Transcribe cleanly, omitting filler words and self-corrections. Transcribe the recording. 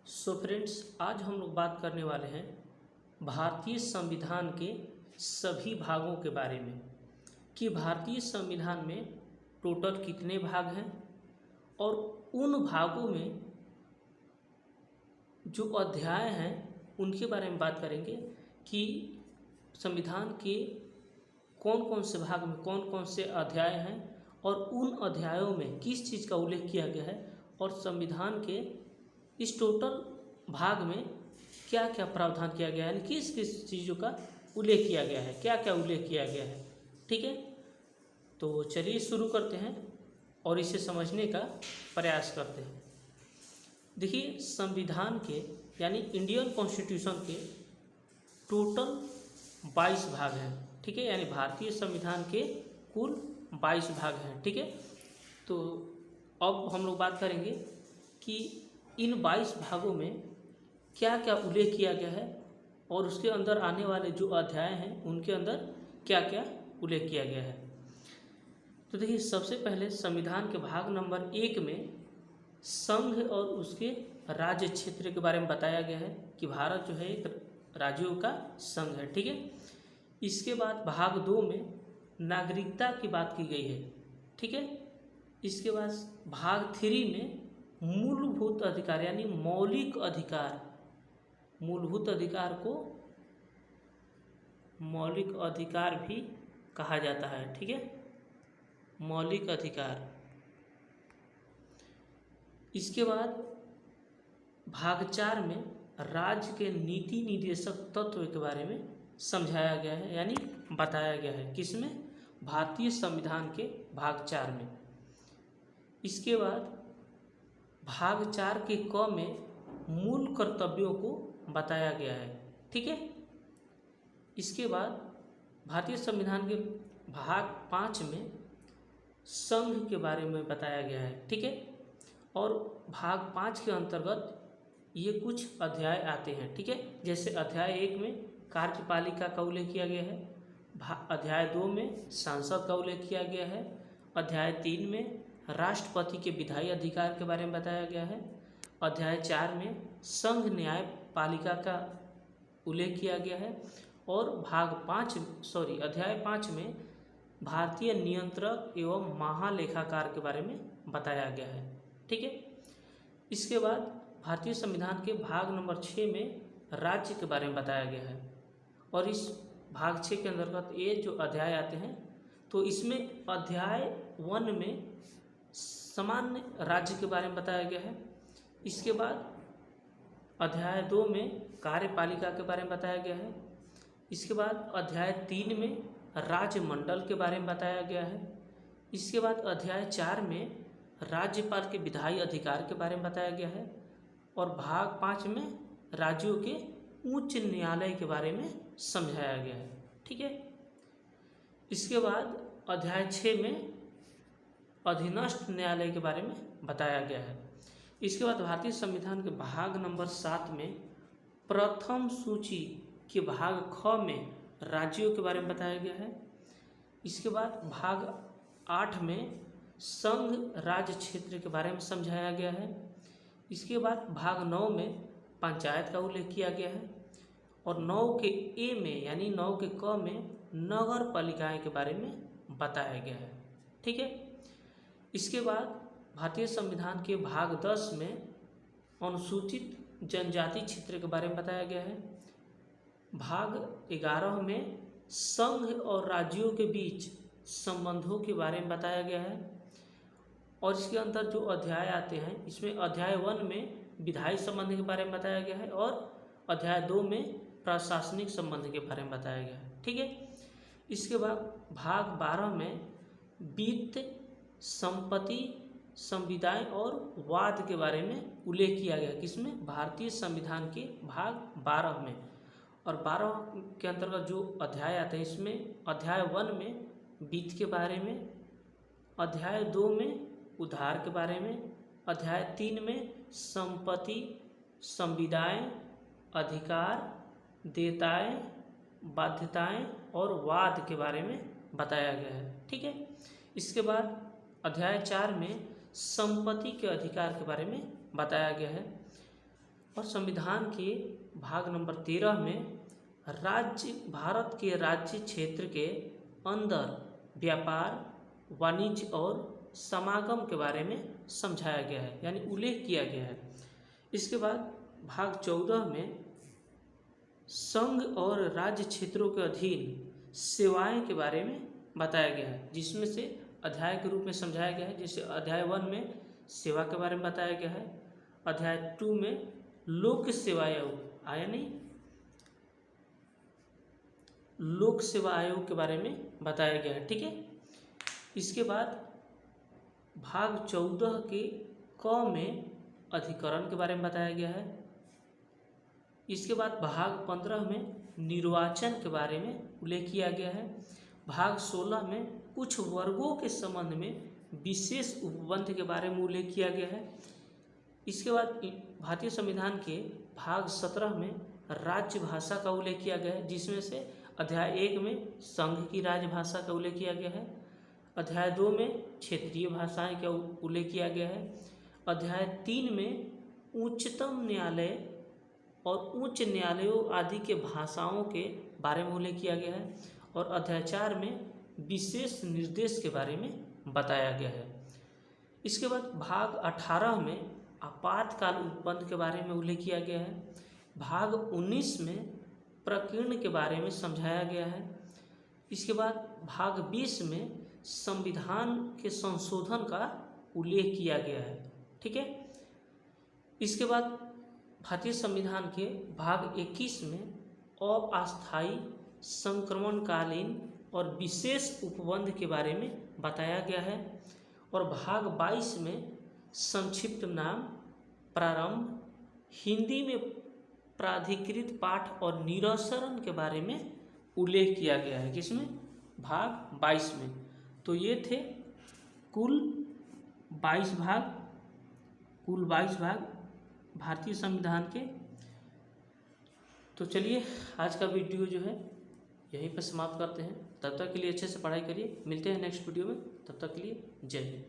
So friends, आज हम लोग बात करने वाले हैं भारतीय संविधान के सभी भागों के बारे में कि भारतीय संविधान में टोटल कितने भाग हैं और उन भागों में जो अध्याय हैं उनके बारे में बात करेंगे कि संविधान के कौन कौन से भाग में कौन कौन से अध्याय हैं और उन अध्यायों में किस चीज़ का उल्लेख किया गया है और संविधान के इस टोटल भाग में क्या क्या प्रावधान किया गया है, यानी किस किस चीज़ों का उल्लेख किया गया है, क्या क्या उल्लेख किया गया है। ठीक है, तो चलिए शुरू करते हैं और इसे समझने का प्रयास करते हैं। देखिए, संविधान के यानी इंडियन कॉन्स्टिट्यूशन के टोटल 22 भाग हैं। ठीक है, यानी भारतीय संविधान के कुल 22 भाग हैं। ठीक है, तो अब हम लोग बात करेंगे कि इन 22 भागों में क्या क्या उल्लेख किया गया है और उसके अंदर आने वाले जो अध्याय हैं उनके अंदर क्या क्या उल्लेख किया गया है। तो देखिए, सबसे पहले संविधान के भाग नंबर 1 में संघ और उसके राज्य क्षेत्र के बारे में बताया गया है कि भारत जो है एक राज्यों का संघ है। ठीक है, इसके बाद भाग 2 में नागरिकता की बात की गई है। ठीक है, इसके बाद भाग 3 में मूलभूत अधिकार यानी मौलिक अधिकार, मूलभूत अधिकार को मौलिक अधिकार भी कहा जाता है। ठीक है, मौलिक अधिकार। इसके बाद भाग 4 में राज्य के नीति निर्देशक तत्व के बारे में समझाया गया है, यानी बताया गया है। किसमें? भारतीय संविधान के भाग 4 में। इसके बाद भाग 4 के क में मूल कर्तव्यों को बताया गया है। ठीक है, इसके बाद भारतीय संविधान के भाग 5 में संघ के बारे में बताया गया है। ठीक है, और भाग 5 के अंतर्गत ये कुछ अध्याय आते हैं। ठीक है, जैसे अध्याय 1 में कार्यपालिका का उल्लेख किया गया है, अध्याय 2 में सांसद का उल्लेख किया गया है, अध्याय 3 में राष्ट्रपति के विधायी अधिकार के बारे में बताया गया है, अध्याय 4 में संघ न्यायपालिका का उल्लेख किया गया है और अध्याय 5 में भारतीय नियंत्रक एवं महालेखाकार के बारे में बताया गया है। ठीक है, इसके बाद भारतीय संविधान के भाग नंबर 6 में राज्य के बारे में बताया गया है और इस भाग 6 के अंतर्गत ये जो अध्याय आते हैं, तो इसमें अध्याय 1 में सामान्य राज्य के बारे में बताया गया है। इसके बाद अध्याय 2 में कार्यपालिका के बारे में बताया गया है। इसके बाद अध्याय 3 में राज्य मंडल के बारे में बताया गया है। इसके बाद अध्याय 4 में राज्यपाल के विधायी अधिकार के बारे में बताया गया है और भाग 5 में राज्यों के उच्च न्यायालय के बारे में समझाया गया है। ठीक है, इसके बाद अध्याय 6 में अधीनस्थ न्यायालय के बारे में बताया गया है। इसके बाद भारतीय संविधान के भाग नंबर 7 में प्रथम सूची के भाग ख में राज्यों के बारे में बताया गया है। इसके बाद भाग 8 में संघ राज्य क्षेत्र के बारे में समझाया गया है। इसके बाद भाग 9 में पंचायत का उल्लेख किया गया है और 9 के ए में यानी 9 के क में नगर पालिकाएँ के बारे में बताया गया है। ठीक है, इसके बाद भारतीय संविधान के भाग 10 में अनुसूचित जनजाति क्षेत्र के बारे में बताया गया है। भाग 11 में संघ और राज्यों के बीच संबंधों के बारे में बताया गया है और इसके अंदर जो अध्याय आते हैं, इसमें अध्याय 1 में विधायी संबंध के बारे में बताया गया है और अध्याय 2 में प्रशासनिक संबंध के बारे में बताया गया है। ठीक है, इसके बाद भाग 12 में वित्त, संपत्ति, संविदाएं और वाद के बारे में उल्लेख किया गया। किसमें? भारतीय संविधान के भाग 12 में। और 12 के अंतर्गत जो अध्याय आते हैं, इसमें अध्याय 1 में वित्त के बारे में, अध्याय 2 में उधार के बारे में, अध्याय 3 में संपत्ति, संविदाएं, अधिकार, देयताएं, बाध्यताएं और वाद के बारे में बताया गया है। ठीक है, इसके बाद अध्याय 4 में संपत्ति के अधिकार के बारे में बताया गया है और संविधान के भाग नंबर 13 में राज्य भारत के राज्य क्षेत्र के अंदर व्यापार, वाणिज्य और समागम के बारे में समझाया गया है, यानी उल्लेख किया गया है। इसके बाद भाग 14 में संघ और राज्य क्षेत्रों के अधीन सेवाएं के बारे में बताया गया है, जिसमें से अध्याय के रूप में समझाया गया है। जैसे अध्याय 1 में सेवा के बारे में बताया गया है, अध्याय 2 में लोक सेवा आयोग आया नहीं लोक सेवा आयोग के बारे में बताया गया है, ठीक है। इसके बाद भाग 14 के क में अधिकरण के बारे में बताया गया है। इसके बाद भाग 15 में निर्वाचन के बारे में उल्लेख किया गया है। भाग 16 में कुछ वर्गों के संबंध में विशेष उपबंध के बारे में उल्लेख किया गया है। इसके बाद भारतीय संविधान के भाग 17 में राज्य भाषा का उल्लेख किया गया है, जिसमें से अध्याय 1 में संघ की राजभाषा का उल्लेख किया गया है, अध्याय 2 में क्षेत्रीय भाषाएं का उल्लेख किया गया है, अध्याय 3 में उच्चतम न्यायालय और उच्च न्यायालयों आदि के भाषाओं के बारे में उल्लेख किया गया है, और अध्याय 4 में विशेष निर्देश के बारे में बताया गया है। इसके बाद भाग 18 में आपातकाल उपबंध के बारे में उल्लेख किया गया है। भाग 19 में प्रकीर्ण के बारे में समझाया गया है। इसके बाद भाग 20 में संविधान के संशोधन का उल्लेख किया गया है, ठीक है। इसके बाद भारतीय संविधान के भाग 21 में अस्थायी, संक्रमणकालीन और विशेष उपबंध के बारे में बताया गया है, और भाग 22 में संक्षिप्त नाम, प्रारंभ, हिंदी में प्राधिकृत पाठ और निरसरण के बारे में उल्लेख किया गया है। किसमें? भाग 22 में। तो ये थे कुल 22 भाग भारतीय संविधान के। तो चलिए आज का वीडियो जो है यहीं पर समाप्त करते हैं। तब तक के लिए अच्छे से पढ़ाई करिए, मिलते हैं नेक्स्ट वीडियो में। तब तक के लिए जय हिंद।